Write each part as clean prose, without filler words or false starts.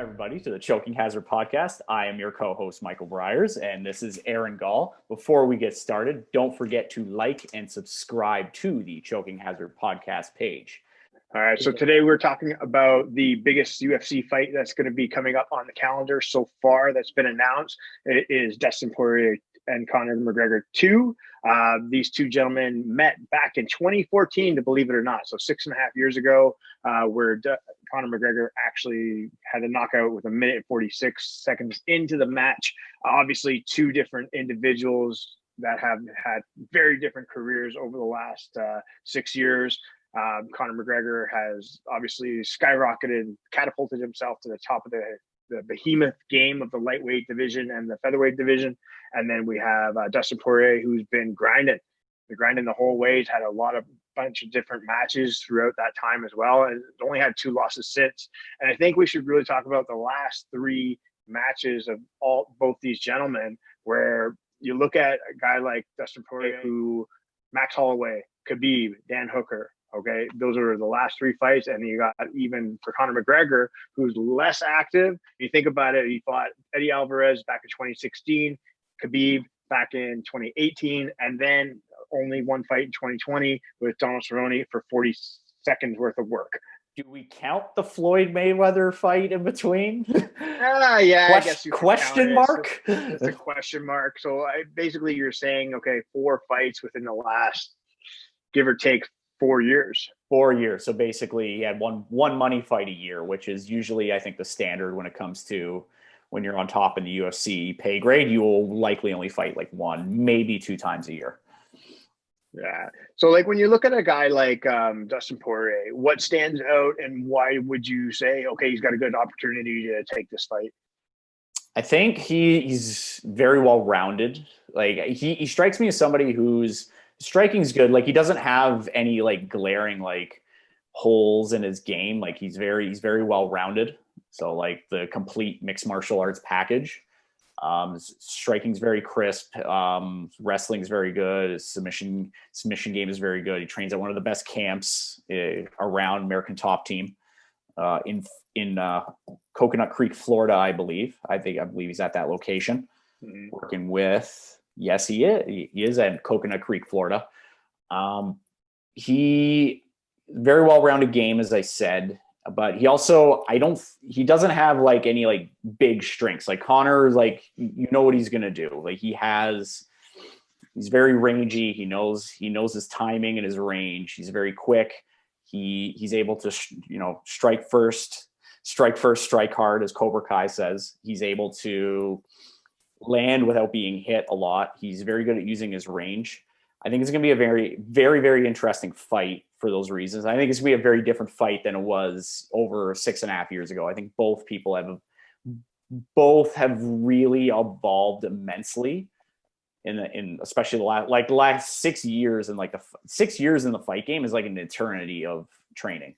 everybody, to the Choking Hazard podcast. I am your co-host, Michael Briers, and this is Aaron Gall. Before we get started, don't forget to like and subscribe to the Choking Hazard podcast page. All right, so today we're talking about the biggest UFC fight that's going to be coming up on the calendar so far that's been announced. It is Dustin Poirier and Conor McGregor 2. These two gentlemen met back in 2014, to believe it or not. So 6.5 years ago, where Conor McGregor actually had a knockout with 1:46 into the match. Obviously, two different individuals that have had very different careers over the last 6 years. Conor McGregor has obviously skyrocketed, catapulted himself to the top of the behemoth game of the lightweight division and the featherweight division. And then we have Dustin Poirier, who's been grinding the whole way. He's had a bunch of different matches throughout that time as well, and only had 2 losses since. And I think we should really talk about the last 3 matches of both these gentlemen, where you look at a guy like Dustin Poirier, who Max Holloway, Khabib, Dan Hooker. Okay, those are the last 3 fights, and you got even for Conor McGregor, who's less active. You think about it, he fought Eddie Alvarez back in 2016, Khabib back in 2018, and then only 1 fight in 2020 with Donald Cerrone for 40 seconds worth of work. Do we count the Floyd Mayweather fight in between? Yeah, I guess you can question mark. It's a question mark. So basically, you're saying, okay, 4 fights within the last, give or take, 4 years. 4 years. So basically, he had one money fight a year, which is usually, I think, the standard when it comes to when you're on top in the UFC pay grade. You will likely only fight like 1, maybe 2 times a year. Yeah. So, like, when you look at a guy like Dustin Poirier, what stands out, and why would you say, okay, he's got a good opportunity to take this fight? I think he's very well rounded. Like he strikes me as somebody who's striking's good. Like, he doesn't have any like glaring like holes in his game. Like, he's very well rounded. So like the complete mixed martial arts package. Striking's very crisp. Wrestling's very good. His submission game is very good. He trains at one of the best camps around American Top Team in Coconut Creek, Florida, I believe. I believe he's at that location, working with. Yes, he is. He is at Coconut Creek, Florida. He very well-rounded game, as I said, but he also he doesn't have like any like big strengths. Like Conor, like you know what he's gonna do. Like he's very rangy. He knows his timing and his range. He's very quick. He's able to strike first, strike hard, as Cobra Kai says. He's able to land without being hit a lot. He's very good at using his range. I think it's going to be a very, very, very interesting fight for those reasons. I think it's going to be a very different fight than it was over 6.5 years ago. I think both have really evolved immensely in especially the last 6 years, and like the 6 years in the fight game is like an eternity of training.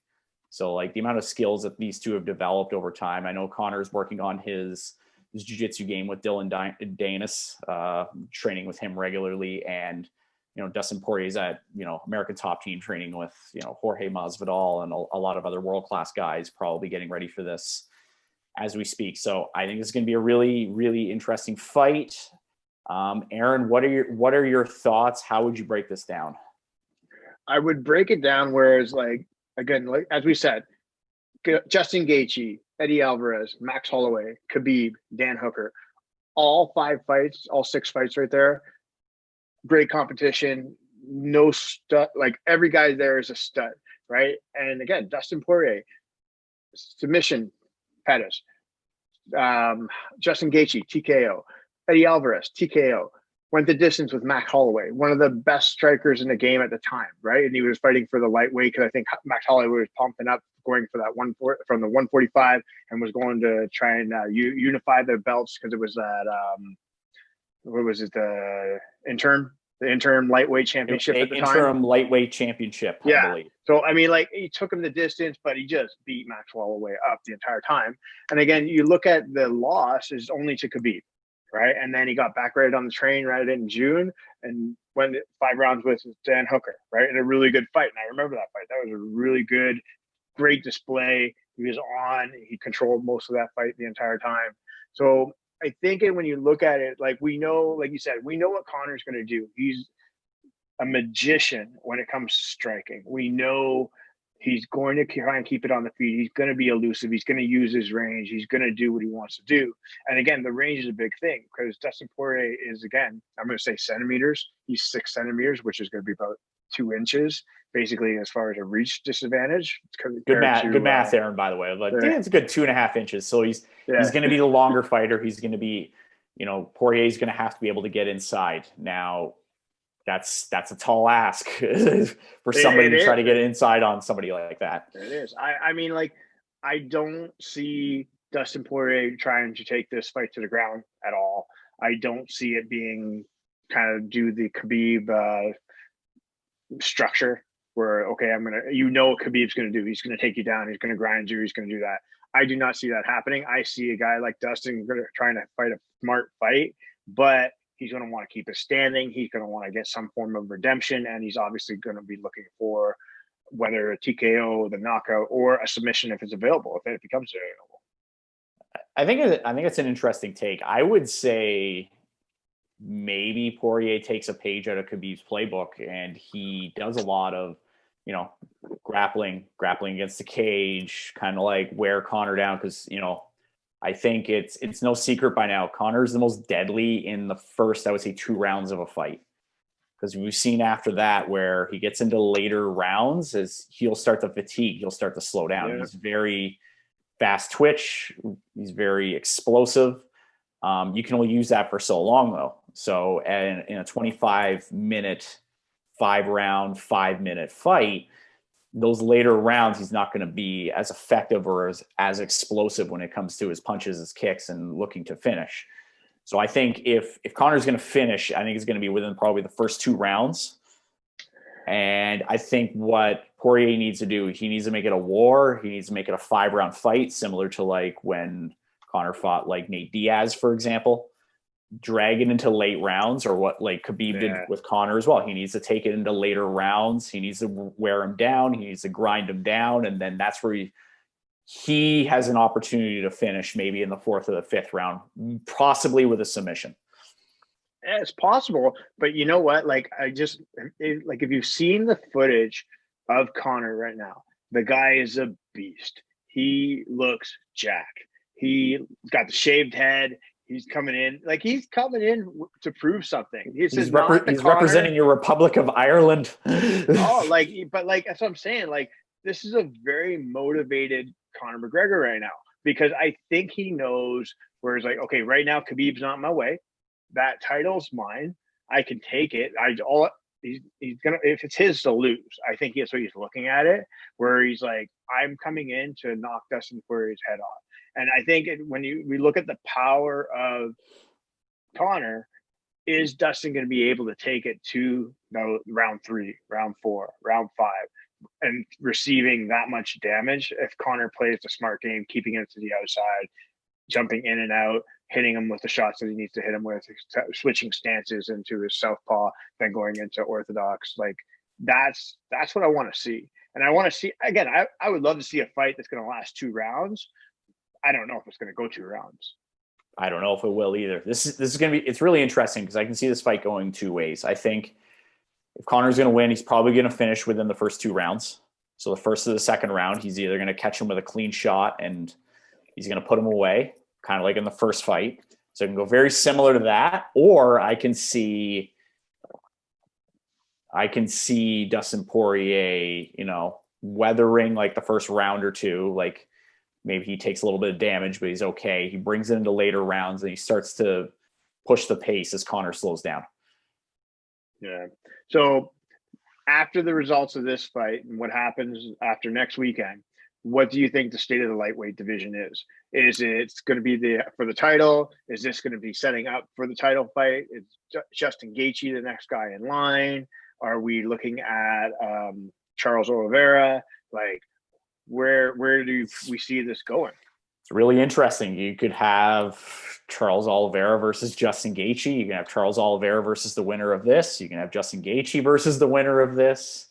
So like the amount of skills that these two have developed over time. I know Conor's working on his jiu-jitsu game with Dylan Danis, training with him regularly, and Dustin Poirier is at American Top Team training with Jorge Masvidal and a lot of other world-class guys, probably getting ready for this as we speak. So I think it's going to be a really, really interesting fight. Aaron, what are your thoughts? How would you break this down? I would break it down whereas, like, again, like as we said, Justin Gaethje, Eddie Alvarez, Max Holloway, Khabib, Dan Hooker, all 6 fights right there. Great competition, no stud. Like, every guy there is a stud, right? And again, Dustin Poirier, submission, Pettis. Justin Gaethje, TKO. Eddie Alvarez, TKO. Went the distance with Max Holloway, one of the best strikers in the game at the time, right? And he was fighting for the lightweight because I think Max Holloway was pumping up, going for that from the 145, and was going to try and unify the belts because it was that what was it, the interim lightweight championship at the time? Interim lightweight championship, I believe. So I mean, like, he took him the distance, but he just beat Max Holloway up the entire time. And again, you look at the loss is only to Khabib. Right. And then he got back right on the train right in June and went 5 rounds with Dan Hooker. Right. And a really good fight. And I remember that fight. That was a really good, great display. He was on. He controlled most of that fight the entire time. So I think when you look at it, like we know, like you said, we know what Conor's going to do. He's a magician when it comes to striking. We know he's going to try and keep it on the feet. He's going to be elusive. He's going to use his range. He's going to do what he wants to do. And again, the range is a big thing because Dustin Poirier is, again, I'm going to say centimeters. He's 6 centimeters, which is going to be about 2 inches, basically, as far as a reach disadvantage. Good math, Aaron, by the way. But it's a good 2.5 inches. So he's going to be the longer fighter. He's going to be, Poirier's going to have to be able to get inside. Now, that's a tall ask for somebody to try to get inside on somebody like that. It is. I mean, like, I don't see Dustin Poirier trying to take this fight to the ground at all. I don't see it being kind of do the Khabib structure where, okay, what Khabib's going to do. He's going to take you down. He's going to grind you. He's going to do that. I do not see that happening. I see a guy like Dustin trying to fight a smart fight, but he's going to want to keep it standing. He's going to want to get some form of redemption, and he's obviously going to be looking for whether a TKO, the knockout, or a submission if it's available, if it becomes available. I think it's an interesting take. I would say maybe Poirier takes a page out of Khabib's playbook, and he does a lot of, grappling against the cage, kind of like wear Conor down because, I think it's no secret by now. Conor's the most deadly in the first, I would say, 2 rounds of a fight. Because we've seen after that where he gets into later rounds, as he'll start to fatigue, he'll start to slow down. Yeah. He's very fast twitch. He's very explosive. You can only use that for so long, though. So in a 25-minute, 5-round, 5-minute fight, those later rounds, he's not going to be as effective or as explosive when it comes to his punches, his kicks, and looking to finish. So I think if Conor's going to finish, I think it's going to be within probably the first 2 rounds. And I think what Poirier needs to do, he needs to make it a war. He needs to make it a 5-round fight, similar to like when Conor fought like Nate Diaz, for example. Drag it into late rounds, or what like Khabib did with Conor as well. He needs to take it into later rounds. He needs to wear him down. He needs to grind him down. And then that's where he has an opportunity to finish maybe in the 4th or the 5th round, possibly with a submission. It's possible, but you know what? Like, if you've seen the footage of Conor right now, the guy is a beast. He looks jacked. He got the shaved head. He's coming in to prove something. He's representing your Republic of Ireland. But that's what I'm saying. Like, this is a very motivated Conor McGregor right now, because I think he knows where he's like, okay, right now Khabib's not in my way. That title's mine. I can take it. He's gonna, if it's his to lose. I think that's what he's looking at it, where he's like, I'm coming in to knock Dustin Poirier's head off. And I think when we look at the power of Conor, is Dustin going to be able to take it to round 3, round 4, round 5, and receiving that much damage if Conor plays the smart game, keeping it to the outside, jumping in and out, hitting him with the shots that he needs to hit him with, switching stances into his southpaw, then going into orthodox. Like, that's what I want to see. And I want to see, again, I would love to see a fight that's going to last 2 rounds. I don't know if it's going to go 2 rounds. I don't know if it will either. This is going to be, it's really interesting because I can see this fight going 2 ways. I think if Conor's going to win, he's probably going to finish within the first 2 rounds. So the first or the second round, he's either going to catch him with a clean shot and he's going to put him away, kind of like in the first fight. So it can go very similar to that. Or I can see Dustin Poirier, weathering like the first round or 2, like, maybe he takes a little bit of damage, but he's okay. He brings it into later rounds and he starts to push the pace as Conor slows down. Yeah. So after the results of this fight and what happens after next weekend, what do you think the state of the lightweight division is? Is it going to be for the title? Is this going to be setting up for the title fight? Is Justin Gaethje the next guy in line? Are we looking at Charles Oliveira? Like, where do we see this going? It's really interesting. You could have Charles Oliveira versus Justin Gaethje. You can have Charles Oliveira versus the winner of this. You can have Justin Gaethje versus the winner of this.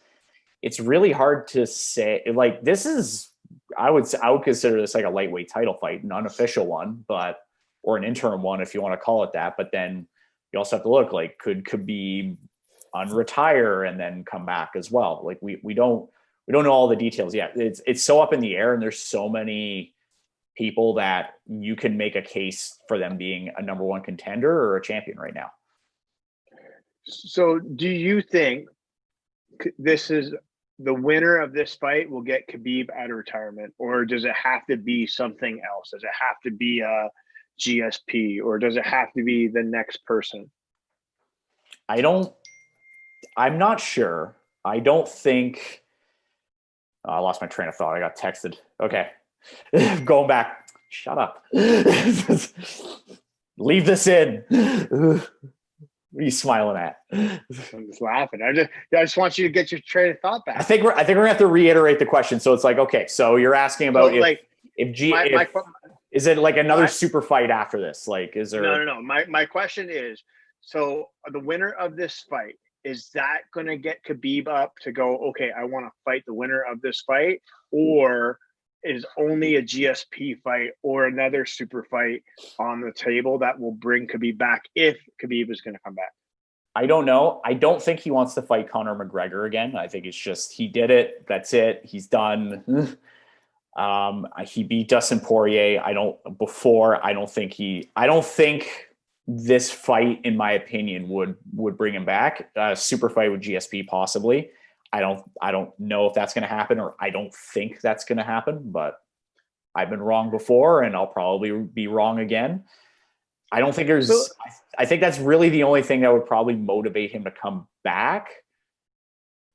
It's really hard to say. Like, this is I would consider this like a lightweight title fight, an unofficial one, or an interim one if you want to call it that. But then you also have to look like could Khabib unretire and then come back as well. Like we don't know all the details yet. It's so up in the air, and there's so many people that you can make a case for them being a number one contender or a champion right now. So do you think this is the winner of this fight will get Khabib out of retirement, or does it have to be something else? Does it have to be a GSP, or does it have to be the next person? I'm not sure. I don't think I lost my train of thought. I got texted. Okay. Going back. Shut up. Leave this in. What are you smiling at? I'm just laughing. I just want you to get your train of thought back. I think we're gonna have to reiterate the question. So it's like, okay, so you're asking about is it like another super fight after this? Like, is there? No. My question is, so the winner of this fight, is that going to get Khabib up to go, okay, I want to fight the winner of this fight, or is only a GSP fight or another super fight on the table that will bring Khabib back if Khabib is going to come back? I don't know. I don't think he wants to fight Conor McGregor again. I think it's just he did it. That's it. He's done. He beat Dustin Poirier. I don't think this fight, in my opinion, would bring him back. Super fight with GSP possibly. I don't know if that's going to happen, or I don't think that's going to happen, but I've been wrong before and I'll probably be wrong again. I don't think I think that's really the only thing that would probably motivate him to come back.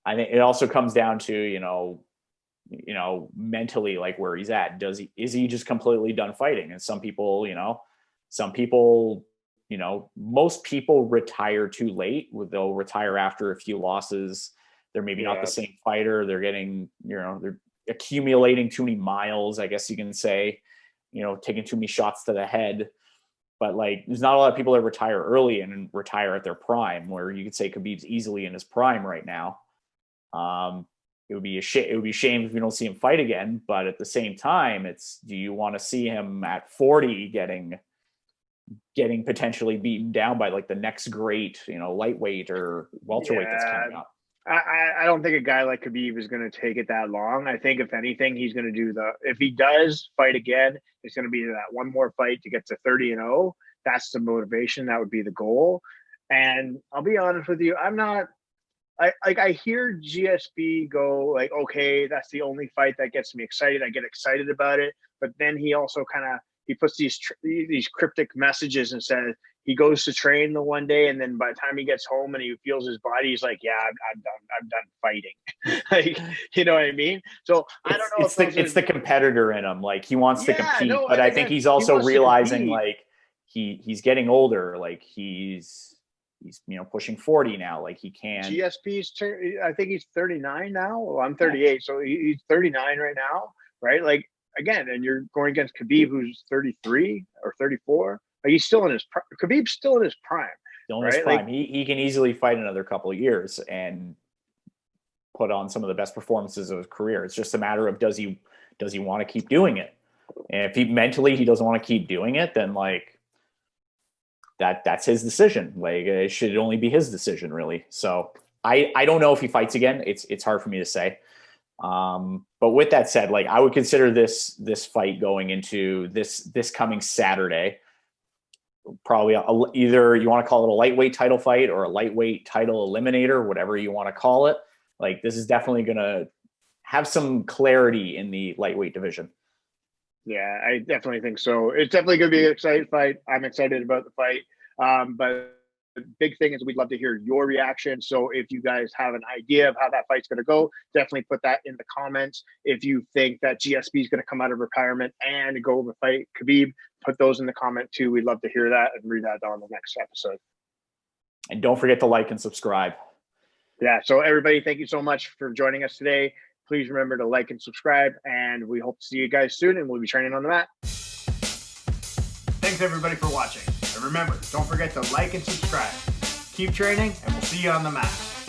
I think it also comes down to, mentally, like where he's at. Is he just completely done fighting? And some people, most people retire too late. They'll retire after a few losses. They're maybe not the same fighter. They're getting, they're accumulating too many miles, I guess you can say, taking too many shots to the head. But like, there's not a lot of people that retire early and retire at their prime, where you could say Khabib's easily in his prime right now. It would be a shame if we don't see him fight again. But at the same time, do you want to see him at 40 getting potentially beaten down by like the next great, lightweight or welterweight that's coming up? I don't think a guy like Khabib is going to take it that long. I think if anything, he's going to do if he does fight again, it's going to be that one more fight to get to 30-0. That's the motivation. That would be the goal. And I'll be honest with you, I hear GSP go like, okay, that's the only fight that gets me excited. I get excited about it. But then he also he puts these cryptic messages and says he goes to train the one day, and then by the time he gets home and he feels his body, he's like, yeah, I'm done fighting. Like, you know what I mean? So I don't know. It's the competitor in him. Like he wants to compete, but I think he's also realizing like he's getting older. Like he's pushing 40 now. Like he can. GSP's I think he's 39 now. Well, I'm 38, so he's 39 right now, right? Like again, and you're going against Khabib, who's 33 or 34. Like he's still in his Khabib's still in his prime. Still in his prime. Like, he can easily fight another couple of years and put on some of the best performances of his career. It's just a matter of does he want to keep doing it? And if he doesn't want to keep doing it, then like that's his decision. Like it should only be his decision, really. So I don't know if he fights again. It's hard for me to say. But with that said, like I would consider this fight going into this coming Saturday probably either you want to call it a lightweight title fight or a lightweight title eliminator, whatever you want to call it. Like this is definitely going to have some clarity in the lightweight division. Yeah, I definitely think so. It's definitely going to be an exciting fight. I'm excited about the fight. But the big thing is we'd love to hear your reaction. So if you guys have an idea of how that fight's going to go, definitely put that in the comments. If you think that GSP is going to come out of retirement and go over fight Khabib, put those in the comment too. We'd love to hear that and read that on the next episode. And don't forget to like and subscribe. Yeah. So everybody, thank you so much for joining us today. Please remember to like and subscribe, and we hope to see you guys soon, and we'll be training on the mat. Thanks everybody for watching. And remember, don't forget to like and subscribe. Keep training, and we'll see you on the mat.